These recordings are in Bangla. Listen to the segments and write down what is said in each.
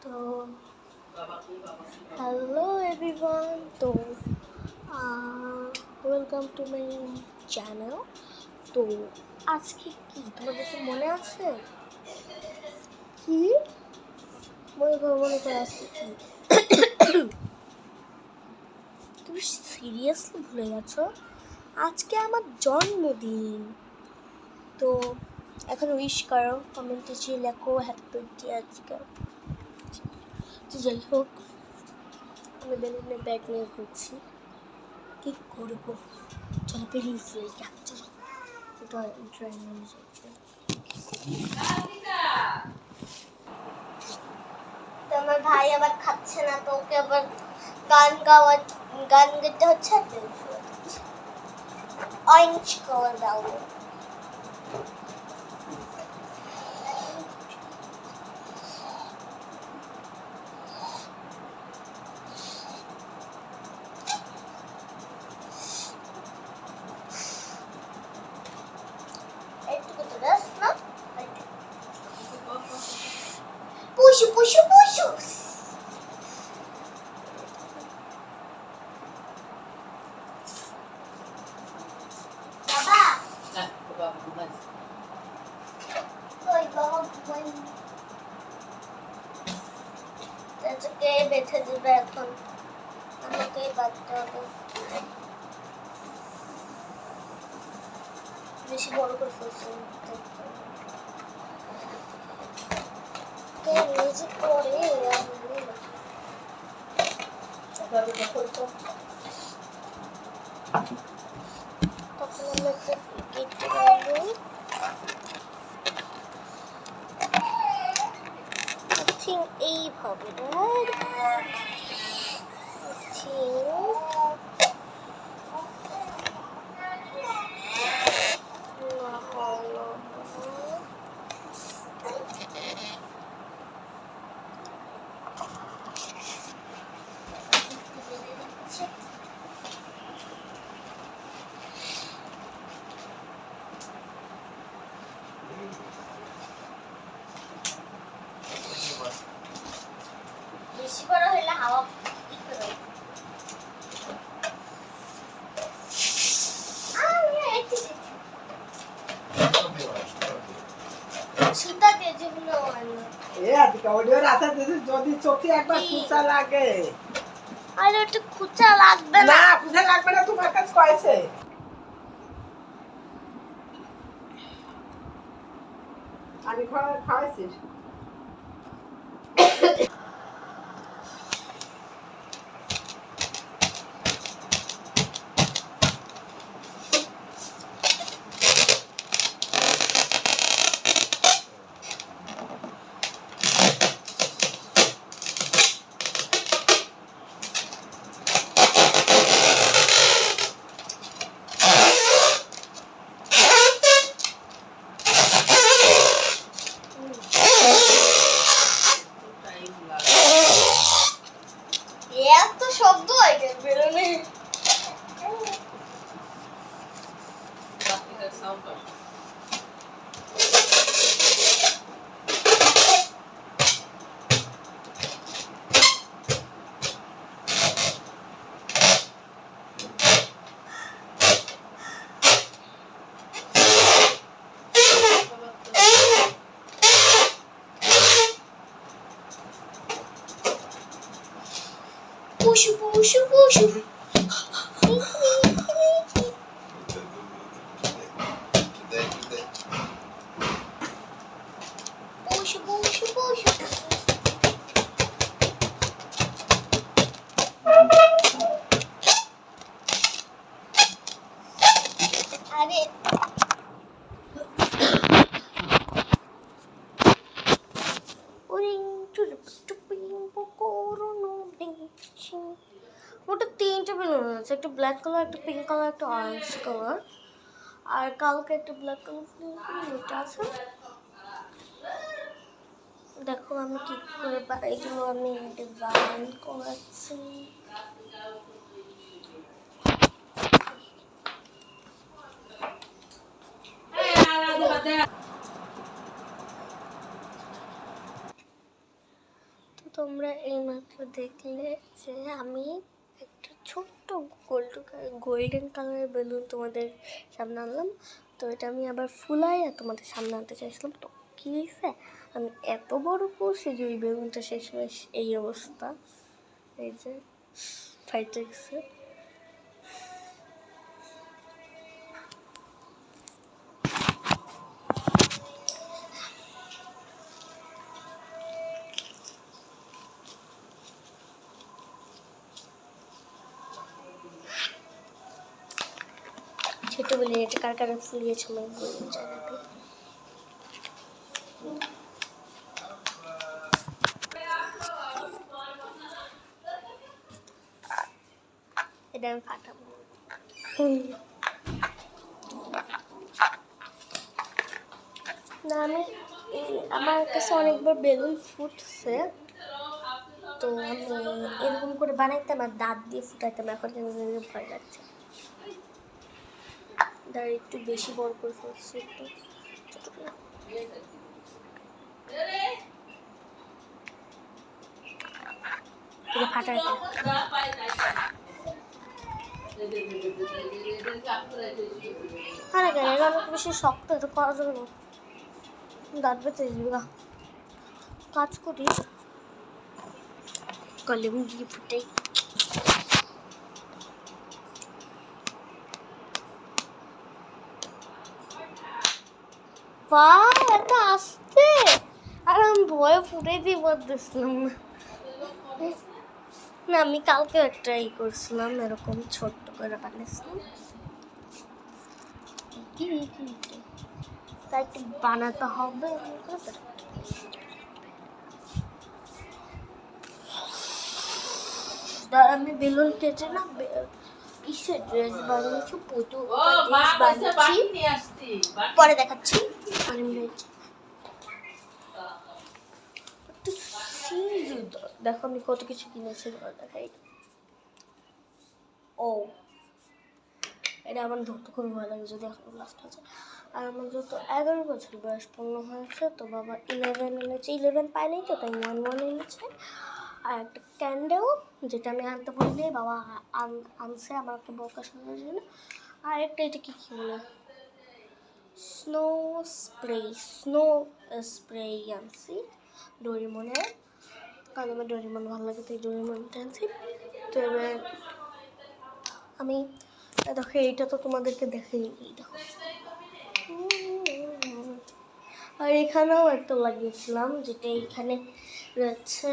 তো হ্যালো এভরিওয়ান, তো ওয়েলকাম টু মাই চ্যানেল। তো আজকে কি তোমাদের কি মনে আছে? কি মনে করো আজকে কি তুমি সিরিয়াসলি ভুলে গেছো? আজকে আমার জন্মদিন। তো এখন উইশ করো, কমেন্টে যে লেখো হ্যাপি বার্থডে আজকে। তো যাই হোক, আমি বেলুনের ব্যাগ নিয়ে ঘুরছি, কি করবো? চলো বেলুন ফুল চলো ড্রয়িং রুমে যাই। তো আমার ভাই আবার খাচ্ছে না, তো ওকে আবার গান গাইতে হচ্ছে। অরেঞ্জ কালার দাও। পুষু পুষু পুষু বেঁধে দেবে, এখন আমাকেই বাঁধতে হবে। বেশি বড় করে ফেলছে মিউজিক করে তখন আমরা একটা গেটে বানাবো। ঠিক এইভাবে বেশি বড় হলে হাওয়া সুতা দিয়ে যেগুলো যদি চোখে একবার খুঁচা লাগে, আরে একটু খুঁচা লাগবে না। খুঁচা লাগবে না, তোমার কাছে কয়েছে আমি খাওয়াইছিস। এত শব্দ হয় কেন বেরোনে? পুষু পুষু পুষু পুষু পুষু পুষু। আরে ওটা তিনটে বেলুন আছে, একটা ব্ল্যাক কালার, একটা পিঙ্ক কালার, একটা অরেঞ্জ কালার, আর কালকে একটা ব্ল্যাক কালার আছে। দেখো আমি কি করে এগুলো আমি ডিজাইন করেছি। তোমরা এইমাত্র দেখলে যে আমি একটা ছোট্ট গোল্ডেন কালারের বেলুন তোমাদের সামনে আনলাম। তো এটা আমি আবার ফুলাই আর তোমাদের সামনে আনতে চাইছিলাম। তো কী হয়েছে, আমি এত বড় করছি যে ওই বেলুনটা শেষমেশ এই অবস্থা, এই যে ফাইটে গেছে। ছোটবেলায় এটা কার কার ফুলিয়েছে আমি বলুন জানাবে। এটা আমি ফাটাবো না। আমার কাছে অনেকবার বেলুন ফুটছে, তো আমি এরকম করে বানাইতাম আর দাঁত দিয়ে ফুটাইতাম। এখন কিন্তু ভয় লাগছে, দাঁড় একটু বেশি বড় করে ফেলছি, একটু ছোট করে। এটা ফাটাই আরে কেন এটা অনেক বেশি শক্ত, এটা করা যাবে না, দাঁত বেঁচে যাবে। কাজ করি কলম দিয়ে ফুটাই। বাহ এত আসতে, আর আমি ভয়ে ফুটাইতেই পারতেছিলাম না। আমি কালকে একটা করছিলাম, এরকম ছোট্ট করে বানিয়েছিলাম। তাই একটু বানাতে হবে। আমি বেলুন কেটে না কিসের ড্রেস বানিয়েছি, পুজো বানিয়েছি, পরে দেখাচ্ছি। দেখো আমি কত কিছু কিনেছি, দেখাই। ও এটা আমার ধরতে খুব ভালো লাগে যদি এখন লাস্ট হয়েছে। আর আমার যত 11 বছর বয়স পূর্ণ হয়েছে, তো বাবা 11 এনেছে, 11 পাইনি তো তাই 1 এনেছে। আর একটা ক্যান্ডেল যেটা আমি আনতে বললে বাবা আনছে আমার একটা বকা শোনার জন্য। আর একটা এটা কি বলে স্নো স্প্রে আনছি ডোরিমনের, কারণ আমার ডোরিমন ভালো লাগে তাই ডোরিমনটা আনছি। তো এবার আমি দেখো এইটা তো তোমাদেরকে দেখাই, দেখো। আর এখানেও একটা লাগিয়েছিলাম, যেটা এইখানে রয়েছে,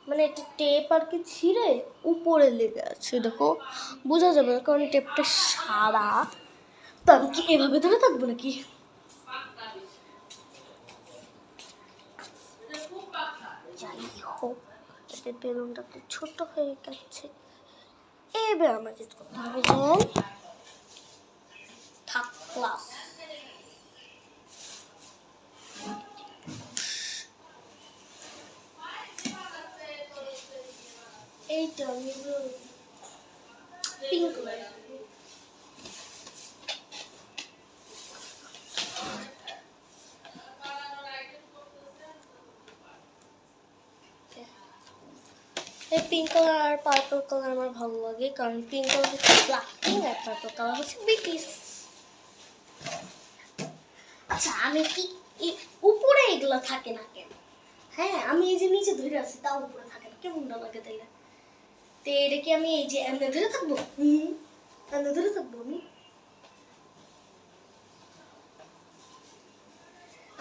মানে এটা টেপ আর কি ছিঁড়ে উপরে লেগে আছে, দেখো বোঝা যাবে না কারণ টেপটা সাদা। তো আমি কি এভাবে ধরে থাকবো নাকি? যাই হোক, এতে বেলুনটা তো ছোট হয়ে গেছে। এবার আমাকে করতে হবে যে থাক ক্লাস। এইটা আমি পিঙ্ক কালার, এই পিঙ্ক কালার আর পার্পল কালার আমার ভালো লাগে, কারণ পিঙ্ক কালার হচ্ছে ব্ল্যাকিং আর পার্পল কালার হচ্ছে ব্রিটিশ। আচ্ছা আমি কি উপরে এগুলো থাকে না কেন? হ্যাঁ আমি এই যে নিচে ধরে আছি তাও উপরে থাকে না, কেমন লাগে তাইলে? তো এটা কি আমি এই যে এমনি ধরে থাকবো? এমনি ধরে থাকবো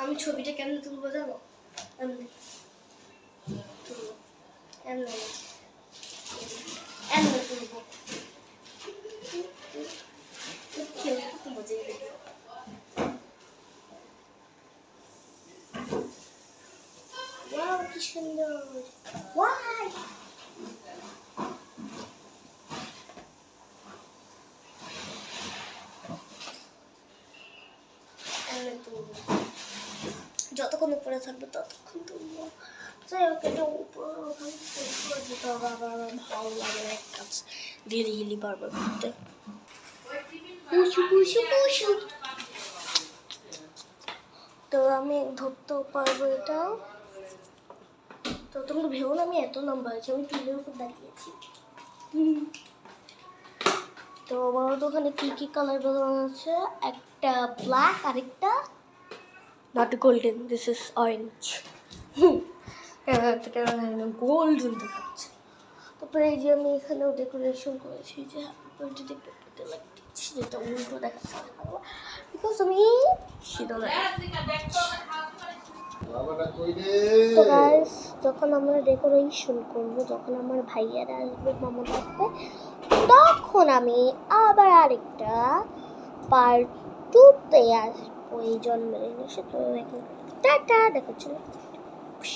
আমি ছবিটা কেমন তুলবো জানো? এমনি তুলবো, এমনি এমনি তুলবো, মজাই লাগে। ওয়াও কি সুন্দর, ওয়াই যতক্ষণ উপরে থাকবে ততক্ষণ তুলবো। যাই হোক এটা উপরে ওখানে যেতে হবে, আবার আমার ভালো লাগে না এক কাজ ধীরে গেলি বারবার করতে। তো আমি ধরতেও পারবো এটা, তো তোমরা ভেবো না আমি এত লম্বা হয়েছি, আমি টুলের উপর দাঁড়িয়েছি। তো বড় দোকানে কি কি কালার বেলুন আছে, একটা ব্ল্যাক, আরেকটা not golden, this is orange. Golden দেখাচ্ছে। তারপরে এই যে আমি এখানেও ডেকোরেশন করেছি, যে হ্যাপি বার্থডে দেখতে লাগছে, যেটা উল্টো দেখাচ্ছে বিকজ আমি শীতল। তো গাইস, যখন আমরা ডেকোরেশন করবো, যখন আমার ভাইয়ারা আসবে, মামারা আসবে, তখন আমি আবার আরেকটা পার্ট 2-তে আসবো এই জন্মদিনে। সে তো এখন টাটা, দেখা চলে।